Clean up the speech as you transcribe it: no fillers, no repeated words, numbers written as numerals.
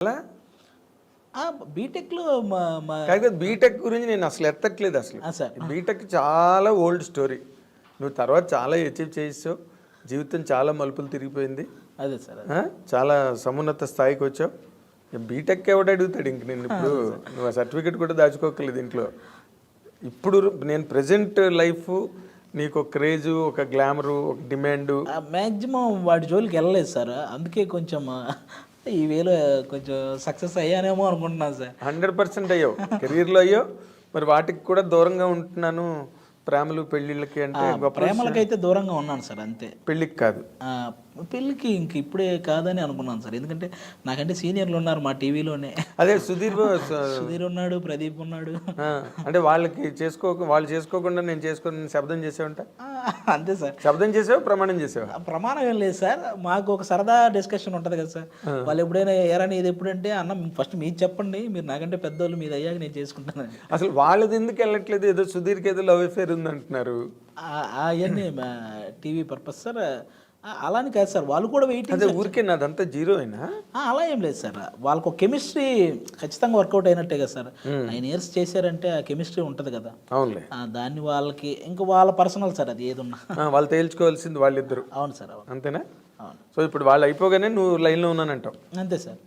అలా బీటెక్లో కాకపోతే బీటెక్ గురించి నేను అసలు ఎత్తట్లేదు అసలు. సార్ బీటెక్ చాలా ఓల్డ్ స్టోరీ. నువ్వు తర్వాత చాలా అచీవ్ చేసావు, జీవితం చాలా మలుపులు తిరిగిపోయింది, అదే సార్ చాలా సమున్నత స్థాయికి వచ్చావు. బీటెక్ ఎవడు అడుగుతాడు ఇంక నేను? ఇప్పుడు నువ్వు ఆ సర్టిఫికెట్ కూడా దాచుకోకలేదు ఇంట్లో. ఇప్పుడు నేను ప్రజెంట్ లైఫ్ నీకు ఒక క్రేజు, ఒక గ్లామరు, ఒక డిమాండు. మ్యాక్సిమం వాటి జోలికి వెళ్ళలేదు సార్. అందుకే కొంచెం ఈ వేలో కొంచెం సక్సెస్ అయ్యానేమో అనుకుంటున్నాను సార్. 100% అయ్యావు, కెరీర్లో అయ్యావు. మరి వాటికి కూడా దూరంగా ఉంటున్నాను, ప్రేమలు పెళ్ళిళ్ళకి అంటే ప్రేమలకైతే దూరంగా ఉన్నాను సార్, అంతే. పెళ్ళికి కాదు. పెళ్ళికి ఇంక ఇప్పుడే కాదని అనుకున్నాను సార్. ఎందుకంటే నాకంటే సీనియర్లు ఉన్నారు మా టీవీలోనే. అదే సుధీర్ ఉన్నాడు, ప్రదీప్ ఉన్నాడు. అంటే వాళ్ళు చేసుకోకుండా నేను చేసుకుని శబ్దం చేసావంట. అంతే సార్. శబ్దం చేసావు, ప్రమాణం చేసావు? ప్రమాణం ఏం లేదు సార్, మాకు ఒక సరదా డిస్కషన్ ఉంటుంది కదా సార్. వాళ్ళు ఎప్పుడైనా ఏరని ఇది ఎప్పుడంటే అన్న ఫస్ట్ మీరు చెప్పండి, మీరు నాకంటే పెద్దోళ్ళు, మీది అయ్యాక నేను చేసుకుంటాను. అసలు వాళ్ళది ఎందుకు వెళ్ళట్లేదు? ఏదో సుధీర్కి ఏదో లవ్ అఫేర్ ఉంది అంటున్నారు. అవన్నీ టీవీ పర్పస్ సార్. అలాని కాదు సార్, వాళ్ళు కూడా వెయిటింగ్. అదే ఊరికే నాదంతా జీరో అయినా అలా ఏం లేదు సార్. వాళ్ళకు ఒక కెమిస్ట్రీ ఖచ్చితంగా వర్కౌట్ అయినట్టే కదా సార్. 9 years చేశారంటే ఆ కెమిస్ట్రీ ఉంటుంది కదా. అవునులే. దాన్ని వాళ్ళకి ఇంకా వాళ్ళ పర్సనల్ సార్, అది ఏదున్నా వాళ్ళు తేల్చుకోవాల్సింది వాళ్ళిద్దరు. అవును సార్, అవును. అంతేనా? అవును. సో ఇప్పుడు వాళ్ళు అయిపోగానే నువ్వు లైన్లో ఉన్నానంటావు. అంతే సార్.